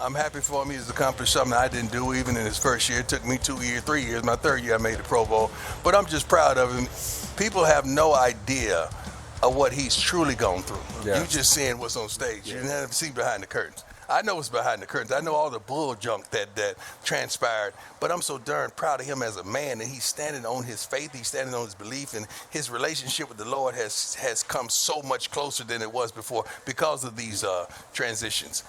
I'm happy for him. He's accomplished something I didn't do even in his first year. It took me 2 years, 3 years. My third year, I made the Pro Bowl. But I'm just proud of him. People have no idea of what he's truly gone through. Yeah. You just seeing what's on stage. You didn't have to see behind the curtains. I know what's behind the curtains. I know all the bull junk that transpired. But I'm so darn proud of him as a man, and he's standing on his faith. He's standing on his belief, and his relationship with the Lord has come so much closer than it was before because of these transitions.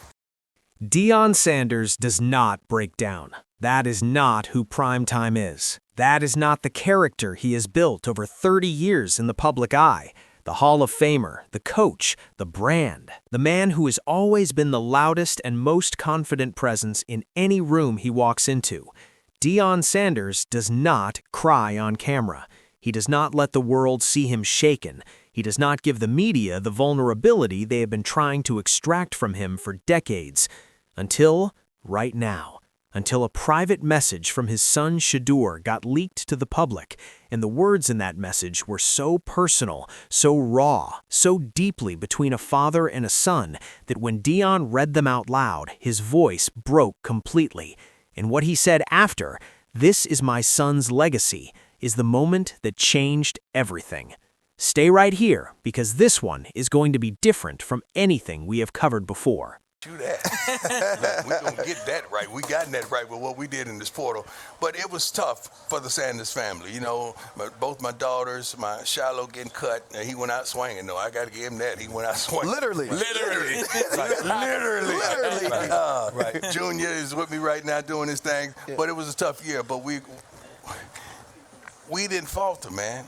Deion Sanders does not break down. That is not who Primetime is. That is not the character he has built over 30 years in the public eye. The Hall of Famer, the coach, the brand, the man who has always been the loudest and most confident presence in any room he walks into. Deion Sanders does not cry on camera. He does not let the world see him shaken. He does not give the media the vulnerability they have been trying to extract from him for decades. Until right now. Until a private message from his son Shadur got leaked to the public, and the words in that message were so personal, so raw, so deeply between a father and a son that when Dion read them out loud, his voice broke completely. And what he said after, "This is my son's legacy," is the moment that changed everything. Stay right here, because this one is going to be different from anything we have covered before. Do that. We're going to get that right. We got that right with what we did in this portal. But it was tough for the Sanders family. You know, both my daughters, my Shiloh getting cut, and he went out swinging. No, I got to give him that. He went out swinging. Literally. Literally. Right. Junior is with me right now doing his thing. Yeah. But it was a tough year. But we didn't falter, man.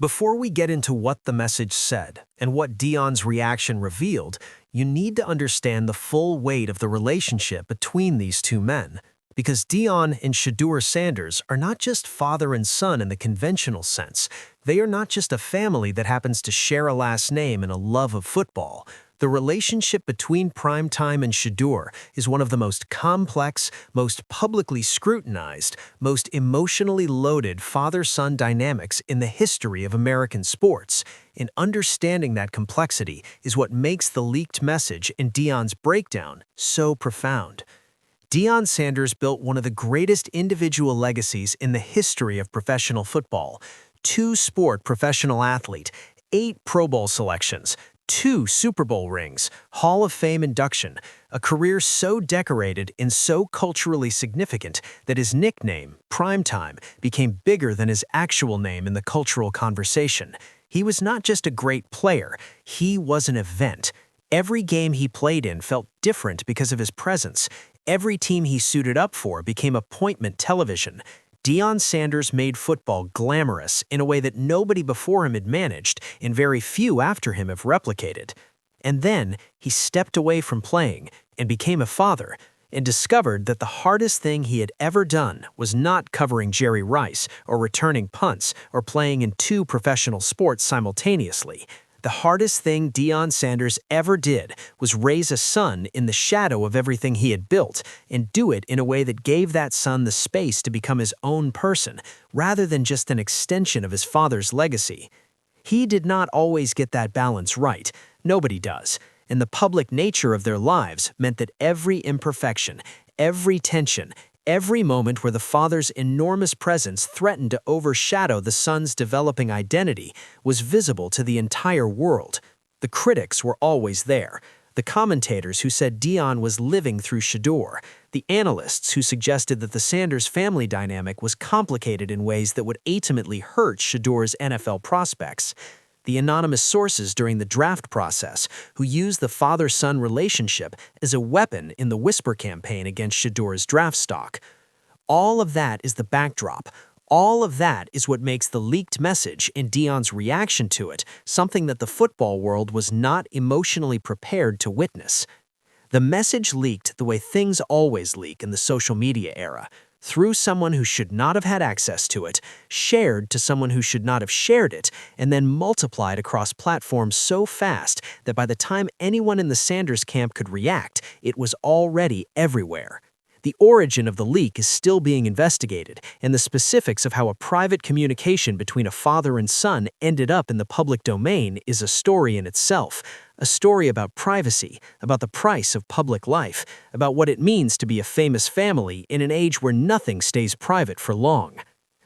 Before we get into what the message said and what Deion's reaction revealed, you need to understand the full weight of the relationship between these two men. Because Dion and Shedeur Sanders are not just father and son in the conventional sense. They are not just a family that happens to share a last name and a love of football. The relationship between Primetime and Shadur is one of the most complex, most publicly scrutinized, most emotionally loaded father-son dynamics in the history of American sports. And understanding that complexity is what makes the leaked message in Deion's breakdown so profound. Deion Sanders built one of the greatest individual legacies in the history of professional football. Two-sport professional athlete, 8 Pro Bowl selections, 2 Super Bowl rings, Hall of Fame induction, a career so decorated and so culturally significant that his nickname, Primetime, became bigger than his actual name in the cultural conversation. He was not just a great player, he was an event. Every game he played in felt different because of his presence. Every team he suited up for became appointment television. Deion Sanders made football glamorous in a way that nobody before him had managed and very few after him have replicated. And then he stepped away from playing and became a father and discovered that the hardest thing he had ever done was not covering Jerry Rice or returning punts or playing in 2 professional sports simultaneously. The hardest thing Deion Sanders ever did was raise a son in the shadow of everything he had built and do it in a way that gave that son the space to become his own person, rather than just an extension of his father's legacy. He did not always get that balance right. Nobody does. And the public nature of their lives meant that every imperfection, every tension, every moment where the father's enormous presence threatened to overshadow the son's developing identity was visible to the entire world. The critics were always there. The commentators who said Dion was living through Shadur. The analysts who suggested that the Sanders family dynamic was complicated in ways that would ultimately hurt Shadur's NFL prospects. The anonymous sources during the draft process who used the father-son relationship as a weapon in the whisper campaign against Shadur's draft stock. All of that is the backdrop. All of that is what makes the leaked message and Deion's reaction to it something that the football world was not emotionally prepared to witness. The message leaked the way things always leak in the social media era, through someone who should not have had access to it, shared to someone who should not have shared it, and then multiplied across platforms so fast that by the time anyone in the Sanders camp could react, it was already everywhere. The origin of the leak is still being investigated, and the specifics of how a private communication between a father and son ended up in the public domain is a story in itself. A story about privacy, about the price of public life, about what it means to be a famous family in an age where nothing stays private for long.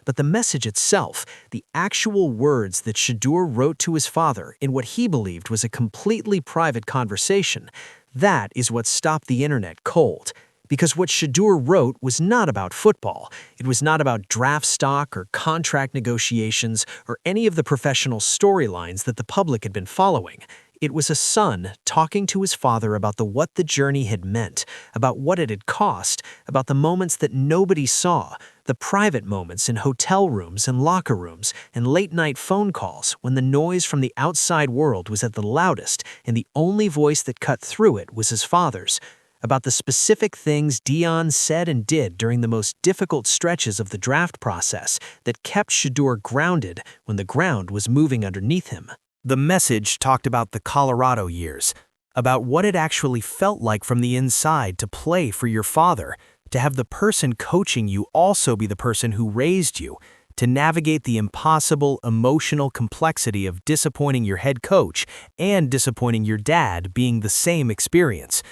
But the message itself, the actual words that Shadur wrote to his father in what he believed was a completely private conversation, that is what stopped the internet cold. Because what Shadur wrote was not about football. It was not about draft stock or contract negotiations or any of the professional storylines that the public had been following. It was a son talking to his father about what the journey had meant, about what it had cost, about the moments that nobody saw, the private moments in hotel rooms and locker rooms and late-night phone calls when the noise from the outside world was at the loudest and the only voice that cut through it was his father's, about the specific things Dion said and did during the most difficult stretches of the draft process that kept Shadur grounded when the ground was moving underneath him. The message talked about the Colorado years, about what it actually felt like from the inside to play for your father, to have the person coaching you also be the person who raised you, to navigate the impossible emotional complexity of disappointing your head coach and disappointing your dad being the same experience,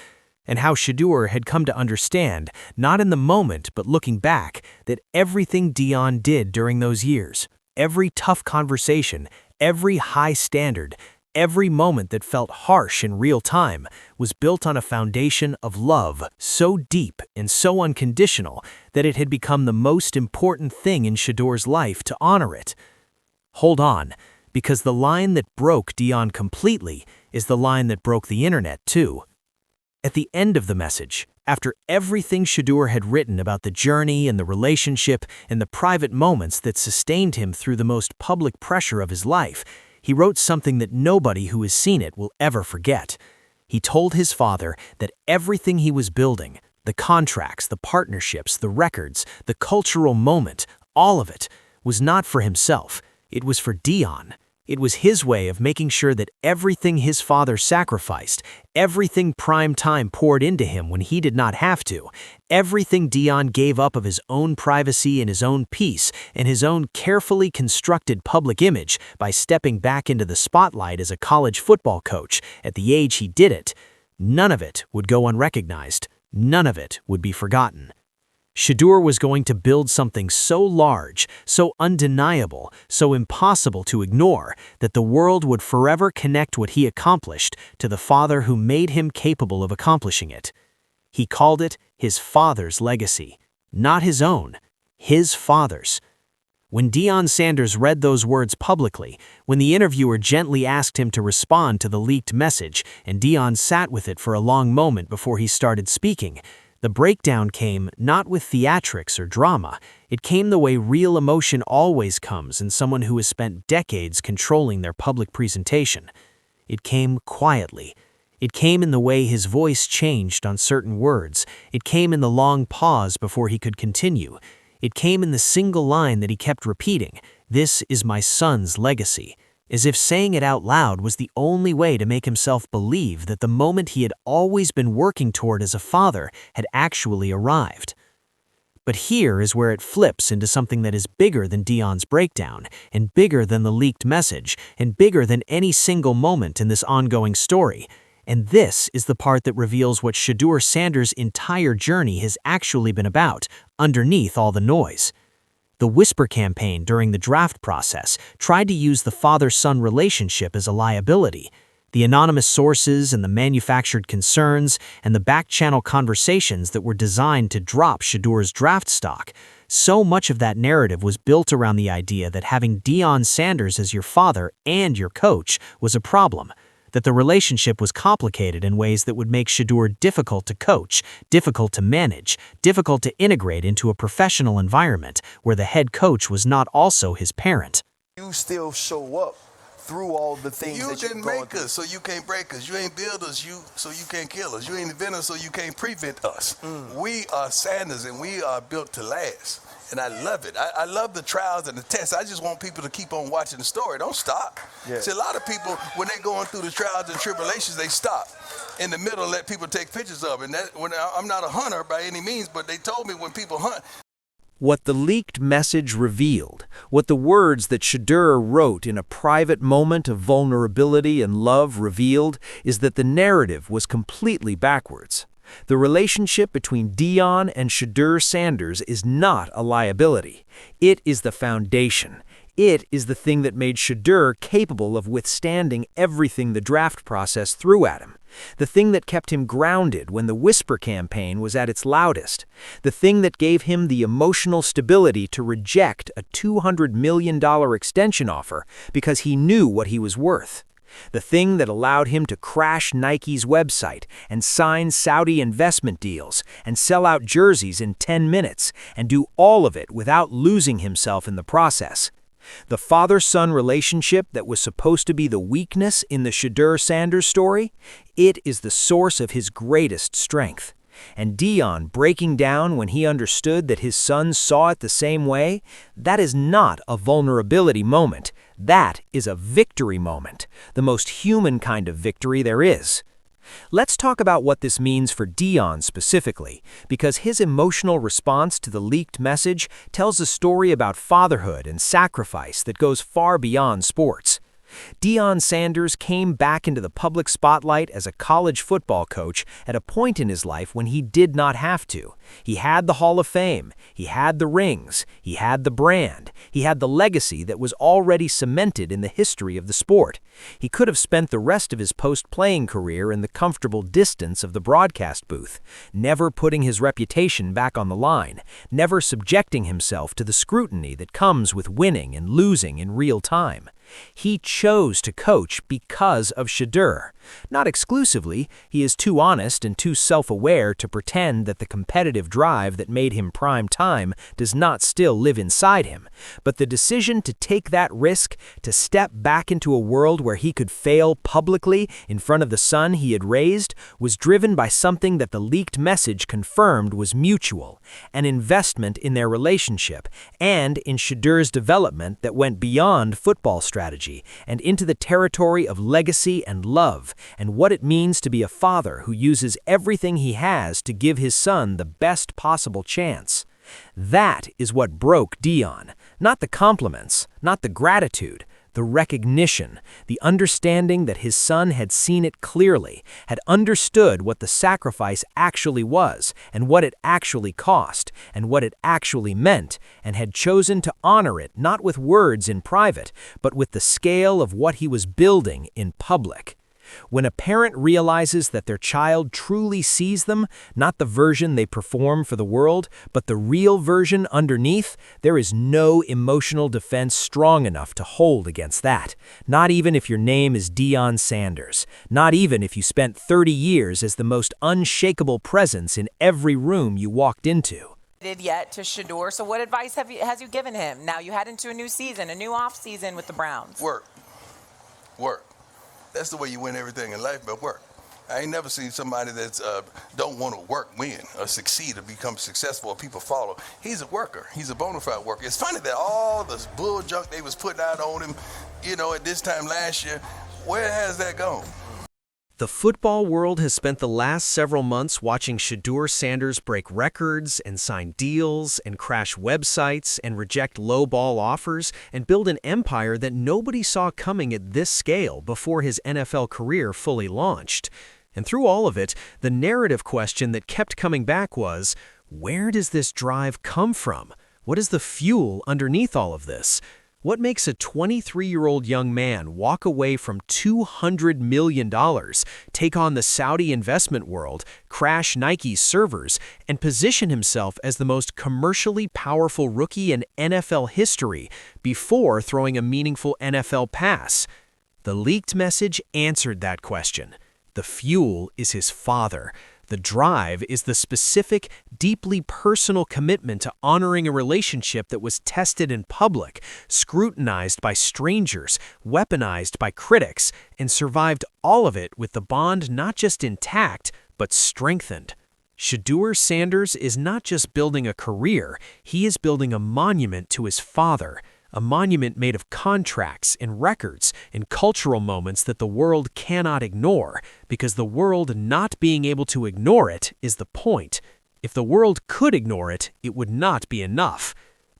and how Shadur had come to understand, not in the moment but looking back, that everything Dion did during those years, every tough conversation, every high standard, every moment that felt harsh in real time was built on a foundation of love so deep and so unconditional that it had become the most important thing in Shadur's life to honor it. Hold on, because the line that broke Dion completely is the line that broke the internet too. At the end of the message, after everything Shadur had written about the journey and the relationship and the private moments that sustained him through the most public pressure of his life, he wrote something that nobody who has seen it will ever forget. He told his father that everything he was building, the contracts, the partnerships, the records, the cultural moment, all of it, was not for himself. It was for Dion. It was his way of making sure that everything his father sacrificed, everything prime time poured into him when he did not have to, everything Dion gave up of his own privacy and his own peace and his own carefully constructed public image by stepping back into the spotlight as a college football coach at the age he did it, none of it would go unrecognized. None of it would be forgotten. Shadur was going to build something so large, so undeniable, so impossible to ignore, that the world would forever connect what he accomplished to the father who made him capable of accomplishing it. He called it his father's legacy, not his own, his father's. When Deion Sanders read those words publicly, when the interviewer gently asked him to respond to the leaked message, and Dion sat with it for a long moment before he started speaking, the breakdown came not with theatrics or drama. It came the way real emotion always comes in someone who has spent decades controlling their public presentation. It came quietly. It came in the way his voice changed on certain words. It came in the long pause before he could continue. It came in the single line that he kept repeating, "This is my son's legacy," as if saying it out loud was the only way to make himself believe that the moment he had always been working toward as a father had actually arrived. But here is where it flips into something that is bigger than Dion's breakdown, and bigger than the leaked message, and bigger than any single moment in this ongoing story. And this is the part that reveals what Shedeur Sanders' entire journey has actually been about, underneath all the noise. The whisper campaign during the draft process tried to use the father-son relationship as a liability. The anonymous sources and the manufactured concerns and the back-channel conversations that were designed to drop Shadur's draft stock. So much of that narrative was built around the idea that having Deion Sanders as your father and your coach was a problem, that the relationship was complicated in ways that would make Shadur difficult to coach, difficult to manage, difficult to integrate into a professional environment where the head coach was not also his parent. You still show up through all the things You that didn't make us, so you can't break us. You ain't build us, so you can't kill us. You ain't invent us, so you can't prevent us. We are Sanders, and we are built to last. And I love it. I love the trials and the tests. I just want people to keep on watching the story. Don't stop. Yeah. See, a lot of people, when they're going through the trials and tribulations, they stop in the middle, let people take pictures of it. And that, when I'm not a hunter by any means, but they told me when people hunt, What the leaked message revealed, what the words that Shadur wrote in a private moment of vulnerability and love revealed, is that the narrative was completely backwards. The relationship between Dion and Shedeur Sanders is not a liability. It is the foundation. It is the thing that made Shadur capable of withstanding everything the draft process threw at him. The thing that kept him grounded when the whisper campaign was at its loudest. The thing that gave him the emotional stability to reject a $200 million extension offer because he knew what he was worth. The thing that allowed him to crash Nike's website and sign Saudi investment deals and sell out jerseys in 10 minutes and do all of it without losing himself in the process. The father-son relationship that was supposed to be the weakness in the Shedeur Sanders story, it is the source of his greatest strength. And Dion breaking down when he understood that his son saw it the same way, that is not a vulnerability moment. That is a victory moment, the most human kind of victory there is. Let's talk about what this means for Dion specifically, because his emotional response to the leaked message tells a story about fatherhood and sacrifice that goes far beyond sports. Deion Sanders came back into the public spotlight as a college football coach at a point in his life when he did not have to. He had the Hall of Fame, he had the rings, he had the brand, he had the legacy that was already cemented in the history of the sport. He could have spent the rest of his post-playing career in the comfortable distance of the broadcast booth, never putting his reputation back on the line, never subjecting himself to the scrutiny that comes with winning and losing in real time. He chose to coach because of Shadur. Not exclusively, he is too honest and too self-aware to pretend that the competitive drive that made him prime time does not still live inside him. But the decision to take that risk, to step back into a world where he could fail publicly in front of the son he had raised, was driven by something that the leaked message confirmed was mutual, an investment in their relationship, and in Shedur's development that went beyond football strategy and into the territory of legacy and love, and what it means to be a father who uses everything he has to give his son the best possible chance. That is what broke Dion. Not the compliments, not the gratitude, the recognition, the understanding that his son had seen it clearly, had understood what the sacrifice actually was, and what it actually cost, and what it actually meant, and had chosen to honor it not with words in private, but with the scale of what he was building in public. When a parent realizes that their child truly sees them, not the version they perform for the world, but the real version underneath, there is no emotional defense strong enough to hold against that. Not even if your name is Deion Sanders. Not even if you spent 30 years as the most unshakable presence in every room you walked into. Yet to Shadur. So what advice has you given him? Now you head into a new season, a new off season with the Browns. Work. That's the way you win everything in life, but work. I ain't never seen somebody that's don't want to work, win, or succeed, or become successful, or people follow. He's a worker. He's a bona fide worker. It's funny that all this bull junk they was putting out on him, at this time last year, where has that gone? The football world has spent the last several months watching Shedeur Sanders break records and sign deals and crash websites and reject low-ball offers and build an empire that nobody saw coming at this scale before his NFL career fully launched. And through all of it, the narrative question that kept coming back was, where does this drive come from? What is the fuel underneath all of this? What makes a 23-year-old young man walk away from $200 million, take on the Saudi investment world, crash Nike's servers, and position himself as the most commercially powerful rookie in NFL history before throwing a meaningful NFL pass? The leaked message answered that question. The fuel is his father. The drive is the specific, deeply personal commitment to honoring a relationship that was tested in public, scrutinized by strangers, weaponized by critics, and survived all of it with the bond not just intact, but strengthened. Shedeur Sanders is not just building a career, he is building a monument to his father. A monument made of contracts and records and cultural moments that the world cannot ignore, because the world not being able to ignore it is the point. If the world could ignore it, it would not be enough.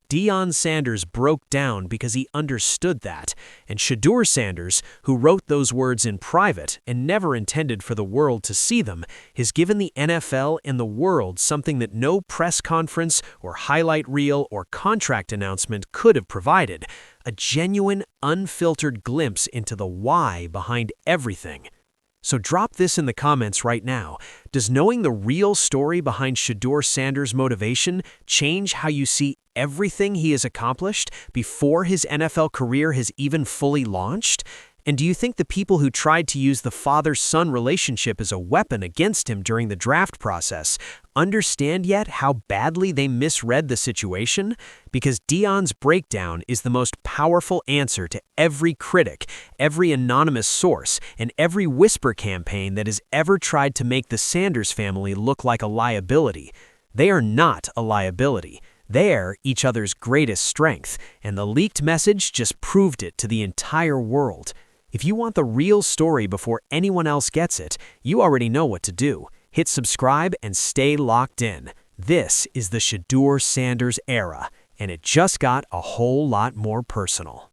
Deion Sanders broke down because he understood that, and Shedeur Sanders, who wrote those words in private and never intended for the world to see them, has given the NFL and the world something that no press conference or highlight reel or contract announcement could have provided: a genuine, unfiltered glimpse into the why behind everything. So drop this in the comments right now. Does knowing the real story behind Shedeur Sanders' motivation change how you see everything he has accomplished before his NFL career has even fully launched? And do you think the people who tried to use the father-son relationship as a weapon against him during the draft process understand yet how badly they misread the situation? Because Deion's breakdown is the most powerful answer to every critic, every anonymous source, and every whisper campaign that has ever tried to make the Sanders family look like a liability. They are not a liability. They're each other's greatest strength, and the leaked message just proved it to the entire world. If you want the real story before anyone else gets it, you already know what to do. Hit subscribe and stay locked in. This is the Shedeur Sanders era, and it just got a whole lot more personal.